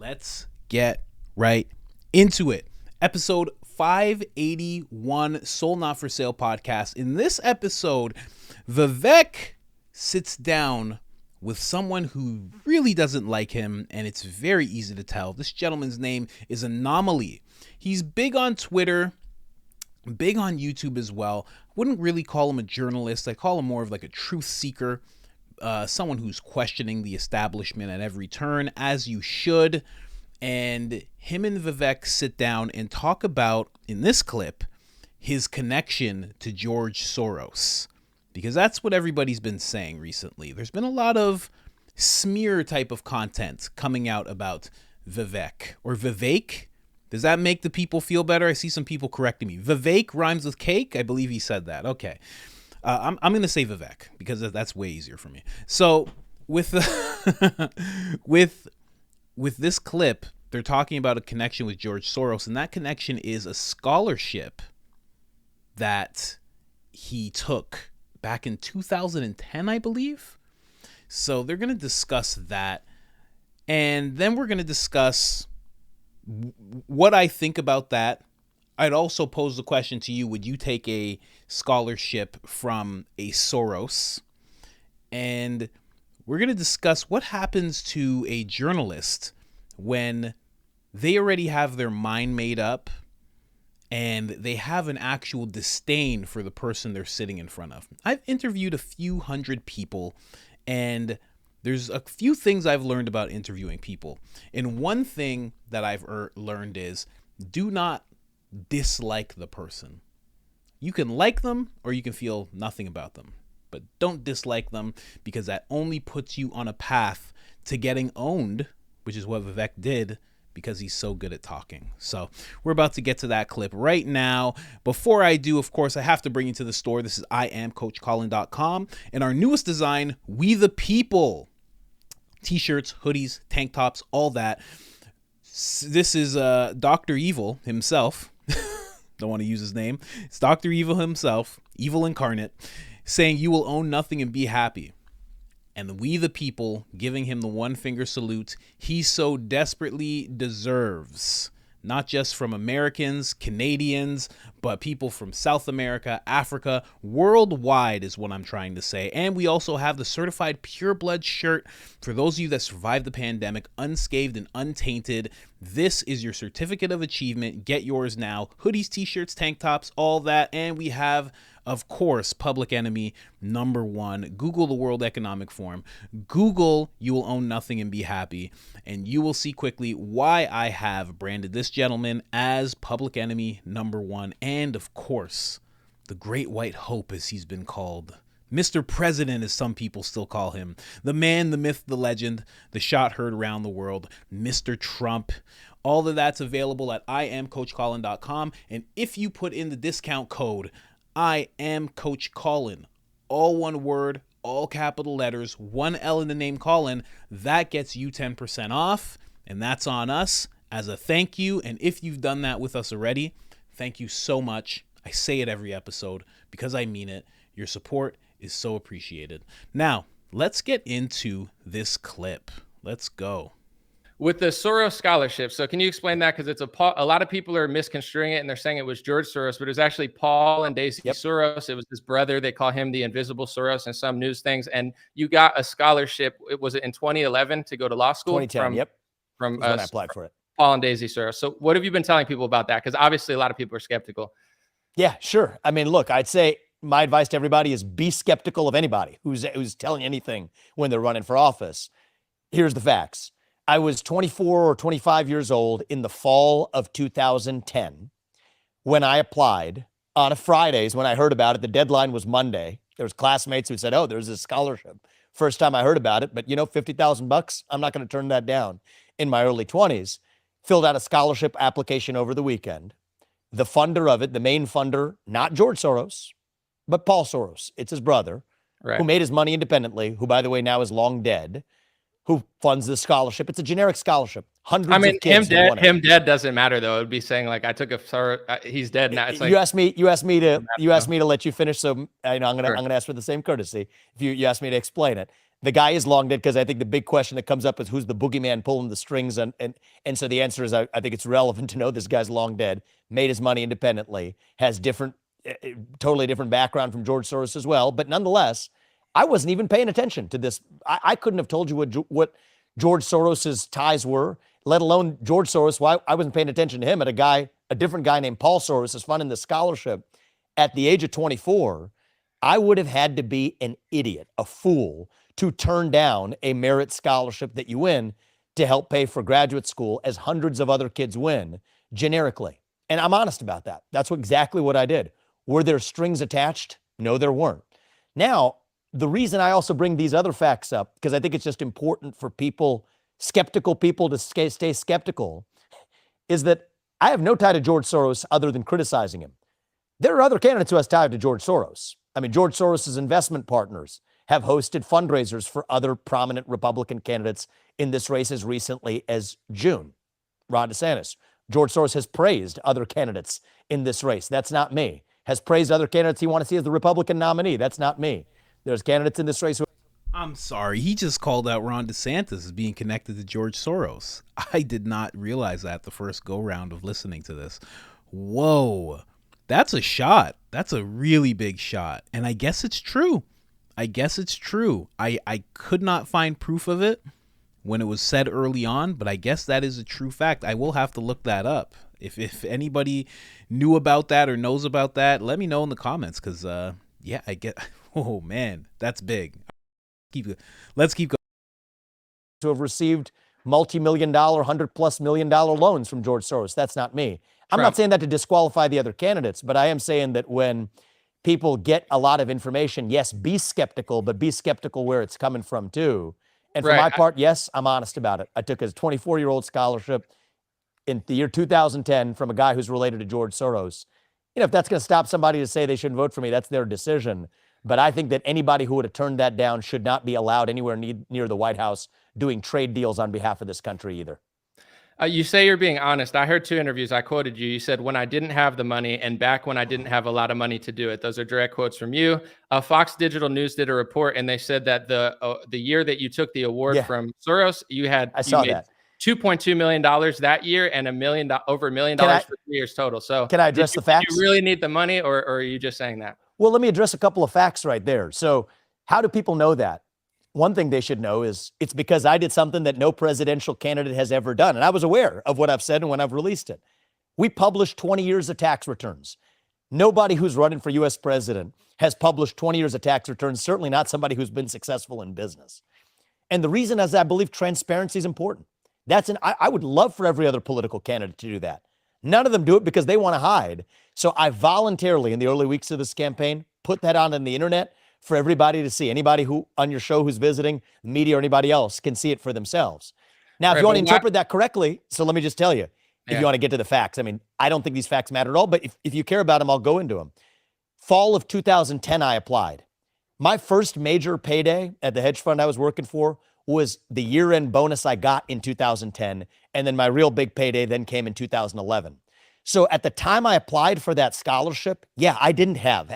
let's get right into it. Episode 581, Soul Not For Sale podcast. In this episode, Vivek sits down with someone who really doesn't like him, and it's very easy to tell. This gentleman's name is Anomaly. He's big on Twitter, big on YouTube as well. I wouldn't really call him a journalist. I call him more of like a truth seeker, someone who's questioning the establishment at every turn, as you should. And him and Vivek sit down and talk about, in this clip, his connection to George Soros. Because that's what everybody's been saying recently. There's been a lot of smear type of content coming out about Vivek. Or Vivek? Does that make the people feel better? I see some people correcting me. Vivek rhymes with cake? I believe he said that. Okay. I'm going to say Vivek because that's way easier for me. So with with this clip, they're talking about a connection with George Soros, and that connection is a scholarship that he took back in 2010, I believe. So they're going to discuss that, and then we're going to discuss what I think about that. I'd also pose the question to you, would you take a scholarship from a Soros? And we're going to discuss what happens to a journalist when they already have their mind made up and they have an actual disdain for the person they're sitting in front of. I've interviewed a few hundred people, and there's a few things I've learned about interviewing people. And one thing that I've learned is do not dislike the person. You can like them or you can feel nothing about them, but don't dislike them, because that only puts you on a path to getting owned, which is what Vivek did because he's so good at talking. So we're about to get to that clip right now. Before I do, of course, I have to bring you to the store. This is IamCoachColin.com, and our newest design, We the People. T-shirts, hoodies, tank tops, all that. This is Dr. Evil himself. Don't want to use his name. It's Dr. Evil himself, evil incarnate, saying you will own nothing and be happy. And we the people giving him the one finger salute he so desperately deserves. Not just from Americans, Canadians, but people from South America, Africa, worldwide is what I'm trying to say. And we also have the certified pure blood shirt for those of you that survived the pandemic, unscathed and untainted. This is your certificate of achievement. Get yours now. Hoodies, t-shirts, tank tops, all that. And we have, of course, Public Enemy #1. Google the World Economic Forum. Google you will own nothing and be happy. And you will see quickly why I have branded this gentleman as Public Enemy #1. And, of course, the Great White Hope, as he's been called. Mr. President, as some people still call him. The man, the myth, the legend, the shot heard around the world. Mr. Trump. All of that's available at IamCoachColin.com. And if you put in the discount code I am Coach Colin, all one word, all capital letters, one L in the name Colin, that gets you 10% off, and that's on us as a thank you. And if you've done that with us already, thank you so much. I say it every episode because I mean it. Your support is so appreciated. Now, let's get into this clip. Let's go. With the Soros scholarship, so can you explain that? Because it's a lot of people are misconstruing it and they're saying it was George Soros, but it was actually Paul and Daisy Soros. It was his brother. They call him the invisible Soros in some news things. And you got a scholarship. Was it in 2011 to go to law school? 2010. From when I applied for it. Paul and Daisy Soros. So what have you been telling people about that? Because obviously a lot of people are skeptical. Yeah, sure. I mean, look, I'd say my advice to everybody is be skeptical of anybody who's telling anything when they're running for office. Here's the facts. I was 24 or 25 years old in the fall of 2010 when I applied on a Fridays. When I heard about it, the deadline was Monday. There was classmates who said, oh, there's a scholarship. First time I heard about it, but $50,000, I'm not going to turn that down. In my early 20s, filled out a scholarship application over the weekend. The funder of it, the main funder, not George Soros, but Paul Soros. It's his brother, who made his money independently, who, by the way, now is long dead, who funds the scholarship. It's a generic scholarship. Hundreds of kids. Him dead doesn't matter though. It would be saying like I took a he's dead now. It's like you asked me to let you finish. So I'm gonna ask for the same courtesy. If you asked me to explain it, The guy is long dead because I think the big question that comes up is who's the boogeyman pulling the strings. And so the answer is I think it's relevant to know this guy's long dead, made his money independently, has totally different background from George Soros as well. But nonetheless, I wasn't even paying attention to this. I couldn't have told you what George Soros's ties were, let alone George Soros. Why I wasn't paying attention to him at a different guy named Paul Soros is funding the scholarship at the age of 24. I would have had to be an idiot, a fool, to turn down a merit scholarship that you win to help pay for graduate school as hundreds of other kids win generically. And I'm honest about that. That's exactly what I did. Were there strings attached? No, there weren't. Now, the reason I also bring these other facts up, because I think it's just important for skeptical people to stay skeptical, is that I have no tie to George Soros other than criticizing him. There are other candidates who has tied to George Soros. I mean, George Soros's investment partners have hosted fundraisers for other prominent Republican candidates in this race as recently as June. Ron DeSantis. George Soros has praised other candidates in this race. That's not me. Has praised other candidates he wants to see as the Republican nominee. That's not me. There's candidates in this race who... I'm sorry. He just called out Ron DeSantis as being connected to George Soros. I did not realize that the first go round of listening to this. Whoa. That's a shot. That's a really big shot. And I guess it's true. I could not find proof of it when it was said early on, but I guess that is a true fact. I will have to look that up. If anybody knew about that or knows about that, let me know in the comments, because yeah, I get... Oh, man, that's big. Let's keep going. To have received multi-million-dollar, $100+ million loans from George Soros. That's not me. I'm not saying that to disqualify the other candidates, but I am saying that when people get a lot of information, yes, be skeptical, but be skeptical where it's coming from too. And for my part, yes, I'm honest about it. I took a 24-year-old scholarship in the year 2010 from a guy who's related to George Soros. You know, if that's going to stop somebody to say they shouldn't vote for me, that's their decision. But I think that anybody who would have turned that down should not be allowed anywhere near the White House doing trade deals on behalf of this country either. You say you're being honest. I heard 2 interviews. I quoted you. You said, when I didn't have the money and back when I didn't have a lot of money to do it. Those are direct quotes from you. Fox Digital News did a report, and they said that the year that you took the award from Soros, you made $2.2 million that year and over $1 million for 3 years total. So can I address the facts? Do you really need the money, or are you just saying that? Well, let me address a couple of facts right there. So how do people know that? One thing they should know is it's because I did something that no presidential candidate has ever done. And I was aware of what I've said and when I've released it. We published 20 years of tax returns. Nobody who's running for U.S. president has published 20 years of tax returns, certainly not somebody who's been successful in business. And the reason is I believe transparency is important. I would love for every other political candidate to do that. None of them do it because they want to hide. So I voluntarily, in the early weeks of this campaign, put that on the internet for everybody to see. Anybody who on your show who's visiting, media or anybody else, can see it for themselves. Now, if you want to interpret that correctly, so let me just tell you, if you want to get to the facts, I mean, I don't think these facts matter at all, but if you care about them, I'll go into them. Fall of 2010, I applied. My first major payday at the hedge fund I was working for was the year-end bonus I got in 2010, and then my real big payday then came in 2011. So at the time I applied for that scholarship, yeah, I didn't have.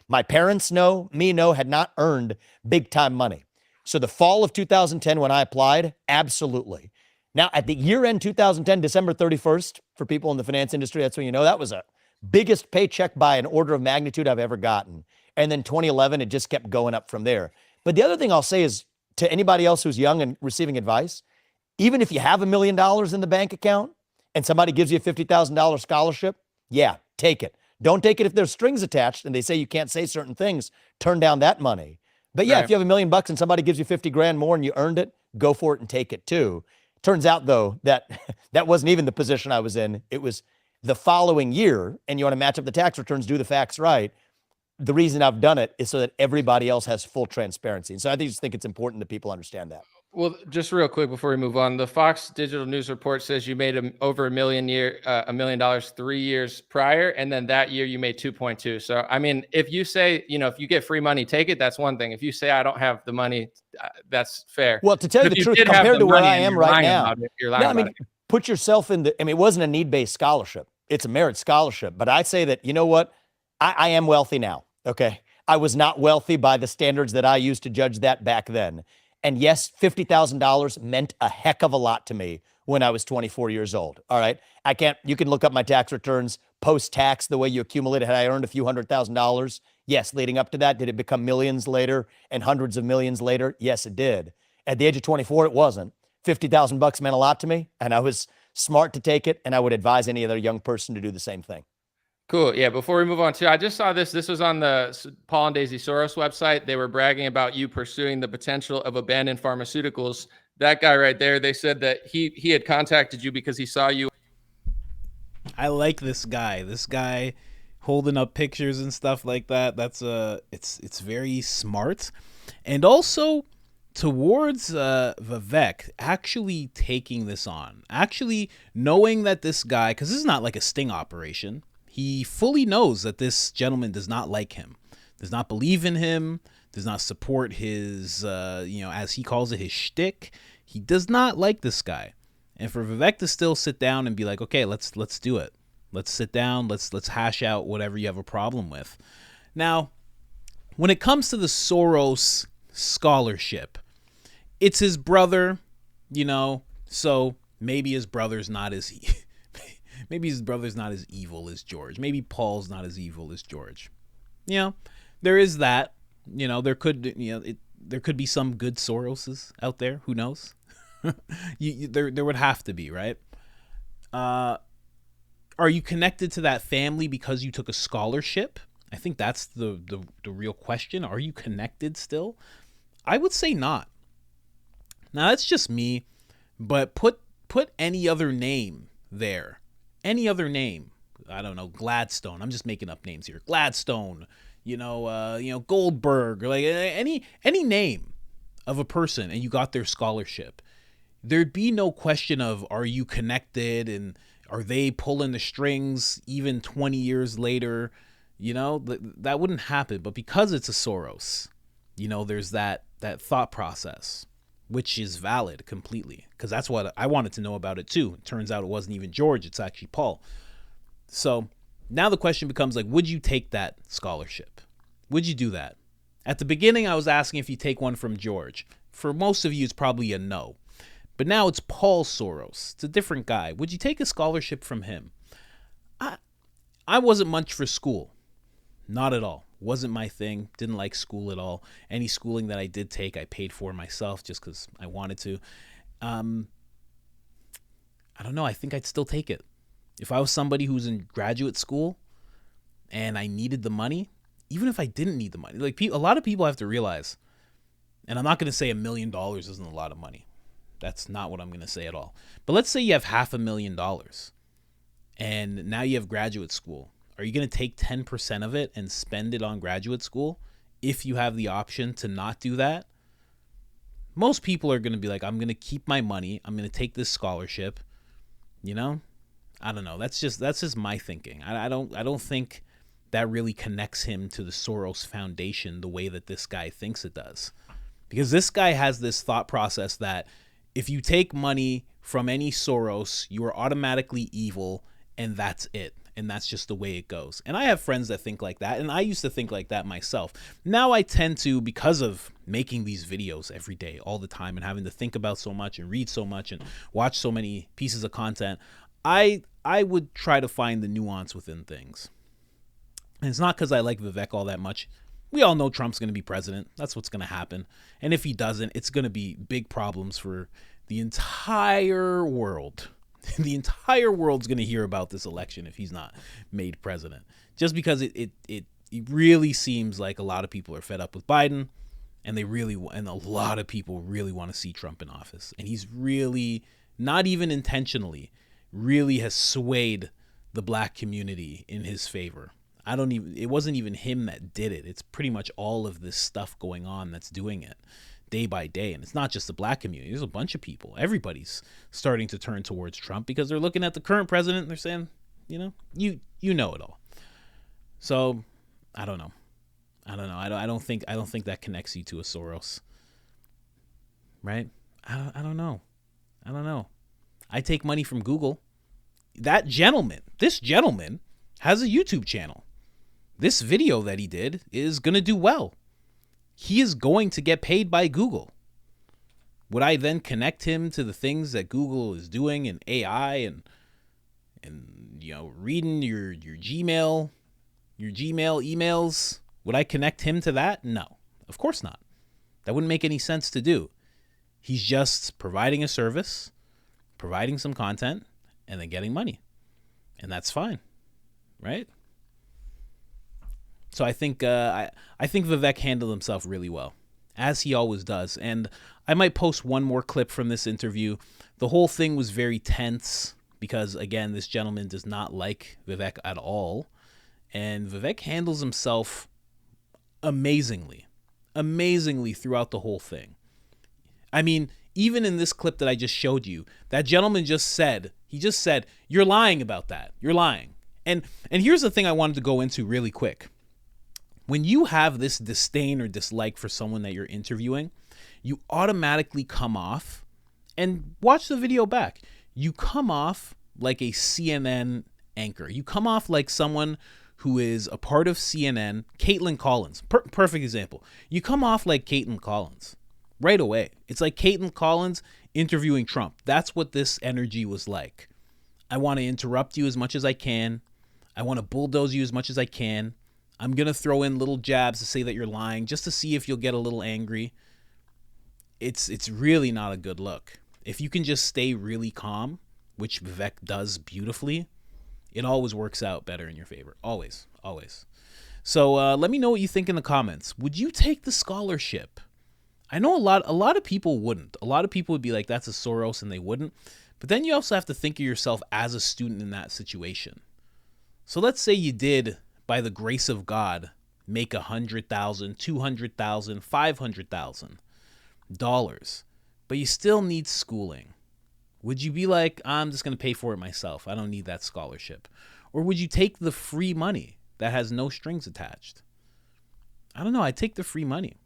My parents had not earned big-time money. So the fall of 2010 when I applied, absolutely. Now, at the year-end 2010, December 31st, for people in the finance industry, that's when you know that was a biggest paycheck by an order of magnitude I've ever gotten. And then 2011, it just kept going up from there. But the other thing I'll say is, to anybody else who's young and receiving advice, even if you have $1 million in the bank account and somebody gives you a $50,000 scholarship, yeah, take it. Don't take it if there's strings attached and they say you can't say certain things. Turn down that money. But yeah, if you have $1 million and somebody gives you 50 grand more and you earned it, go for it and take it too. Turns out though that that wasn't even the position I was in. It was the following year, and you want to match up the tax returns, do the facts right. The reason I've done it is so that everybody else has full transparency. And so I just think it's important that people understand that. Well, just real quick before we move on, the Fox Digital News report says you made over $1 million 3 years prior, and then that year you made 2.2. So, I mean, if you say, if you get free money, take it, that's one thing. If you say I don't have the money, that's fair. Well, to tell you the truth, compared to where I am right now, put yourself in it wasn't a need-based scholarship. It's a merit scholarship. But I'd say that, you know what? I am wealthy now. Okay. I was not wealthy by the standards that I used to judge that back then. And yes, $50,000 meant a heck of a lot to me when I was 24 years old. All right. You can look up my tax returns post-tax, the way you accumulate it. Had I earned a few $100,000? Yes. Leading up to that, did it become millions later and hundreds of millions later? Yes, it did. At the age of 24, it wasn't. $50,000 meant a lot to me, and I was smart to take it, and I would advise any other young person to do the same thing. Cool. Yeah. Before we move on too, I just saw this. This was on the Paul and Daisy Soros website. They were bragging about you pursuing the potential of abandoned pharmaceuticals. That guy right there, they said that he had contacted you because he saw you. I like this guy. This guy holding up pictures and stuff like that. That's it's very smart. And also towards Vivek actually taking this on, actually knowing that this guy, because this is not like a sting operation. He fully knows that this gentleman does not like him, does not believe in him, does not support his, as he calls it, his shtick. He does not like this guy. And for Vivek to still sit down and be like, okay, let's do it. Let's sit down. Let's hash out whatever you have a problem with. Now, when it comes to the Soros scholarship, it's his brother, so maybe his brother's not as maybe his brother's not as evil as George. Maybe Paul's not as evil as George. There is that. There could be some good Soroses out there. Who knows? There would have to be, right? Are you connected to that family because you took a scholarship? I think that's the real question. Are you connected still? I would say not. Now that's just me, but put any other name there. Any other name. I don't know, Gladstone. I'm just making up names here. Gladstone, Goldberg, or like any name of a person, and you got their scholarship. There'd be no question of, are you connected, and are they pulling the strings even 20 years later? That wouldn't happen. But because it's a Soros, there's that thought process, which is valid completely, because that's what I wanted to know about it too. It turns out it wasn't even George, it's actually Paul. So now the question becomes like, would you take that scholarship? Would you do that? At the beginning, I was asking if you take one from George. For most of you, it's probably a no. But now it's Paul Soros. It's a different guy. Would you take a scholarship from him? I wasn't much for school. Not at all. Wasn't my thing. Didn't like school at all. Any schooling that I did take, I paid for myself just because I wanted to. I don't know. I think I'd still take it. If I was somebody who's in graduate school and I needed the money, even if I didn't need the money, like a lot of people have to realize, and I'm not going to say $1 million isn't a lot of money. That's not what I'm going to say at all. But let's say you have $500,000 and now you have graduate school. Are you going to take 10% of it and spend it on graduate school if you have the option to not do that? Most people are going to be like, I'm going to keep my money. I'm going to take this scholarship. I don't know. That's just my thinking. I don't think that really connects him to the Soros Foundation the way that this guy thinks it does. Because this guy has this thought process that if you take money from any Soros, you are automatically evil, and that's it. And that's just the way it goes. And I have friends that think like that, and I used to think like that myself. Now I tend to, because of making these videos every day, all the time, and having to think about so much and read so much and watch so many pieces of content, I would try to find the nuance within things. And it's not because I like Vivek all that much. We all know Trump's going to be president. That's what's going to happen. And if he doesn't, it's going to be big problems for the entire world. The entire world's going to hear about this election if he's not made president. Just because it really seems like a lot of people are fed up with Biden, and a lot of people really want to see Trump in office. And he's really, not even intentionally, really has swayed the black community in his favor. It wasn't even him that did it. It's pretty much all of this stuff going on that's doing it day by day. And it's not just the black community. There's a bunch of people. Everybody's starting to turn towards Trump because they're looking at the current president and they're saying, you know it all. So I don't know. I don't think that connects you to a Soros. Right? I don't know. I take money from Google. This gentleman has a YouTube channel. this video that he did is going to do well. He is going to get paid by Google. Would I then connect him to the things that Google is doing in AI and reading your Gmail emails? Would I connect him to that? No, of course not. That wouldn't make any sense to do. He's just providing a service, providing some content, and then getting money. And that's fine, right? So I think Vivek handled himself really well, as he always does. And I might post one more clip from this interview. The whole thing was very tense because, again, this gentleman does not like Vivek at all. And Vivek handles himself amazingly throughout the whole thing. I mean, even in this clip that I just showed you, that gentleman just said, you're lying about that. You're lying. And here's the thing I wanted to go into really quick. When you have this disdain or dislike for someone that you're interviewing, you automatically come off, and watch the video back, you come off like a CNN anchor. You come off like someone who is a part of CNN, Caitlin Collins, perfect example. You come off like Caitlin Collins right away. It's like Caitlin Collins interviewing Trump. That's what this energy was like. I want to interrupt you as much as I can. I want to bulldoze you as much as I can. I'm going to throw in little jabs to say that you're lying just to see if you'll get a little angry. It's really not a good look. If you can just stay really calm, which Vivek does beautifully, it always works out better in your favor. Always, always. So let me know what you think in the comments. Would you take the scholarship? I know a lot of people wouldn't. A lot of people would be like, that's a Soros, and they wouldn't. But then you also have to think of yourself as a student in that situation. So let's say you did, by the grace of God, make $100,000, $200,000, $500,000, but you still need schooling. Would you be like, I'm just going to pay for it myself, I don't need that scholarship? Or would you take the free money that has no strings attached? I don't know. I'd take the free money.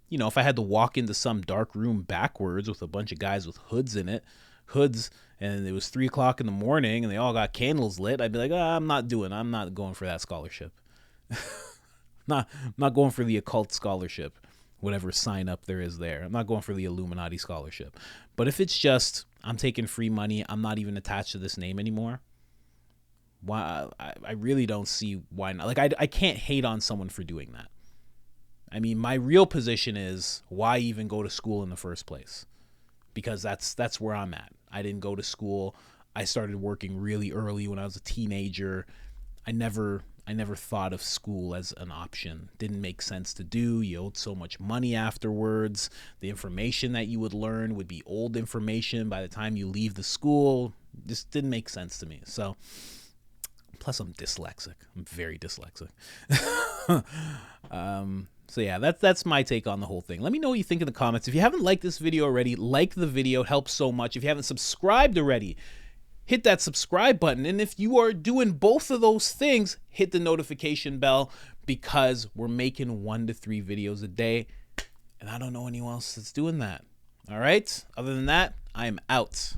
You know, if I had to walk into some dark room backwards with a bunch of guys with hoods, and it was 3:00 in the morning and they all got candles lit, I'd be like, I'm not going for that scholarship. I'm not going for the occult scholarship, whatever sign up there is there. I'm not going for the Illuminati scholarship. But if it's just, I'm taking free money, I'm not even attached to this name anymore, why? I really don't see why not. Like, I can't hate on someone for doing that. I mean, my real position is, why even go to school in the first place? Because that's where I'm at. I didn't go to school. I started working really early when I was a teenager. I never thought of school as an option. Didn't make sense to do. You owed so much money afterwards. The information that you would learn would be old information by the time you leave the school. Just didn't make sense to me. So, plus I'm dyslexic. I'm very dyslexic. So yeah, that's my take on the whole thing. Let me know what you think in the comments. If you haven't liked this video already, like the video. It helps so much. If you haven't subscribed already, hit that subscribe button. And if you are doing both of those things, hit the notification bell, because we're making 1 to 3 videos a day. And I don't know anyone else that's doing that. All right. Other than that, I am out.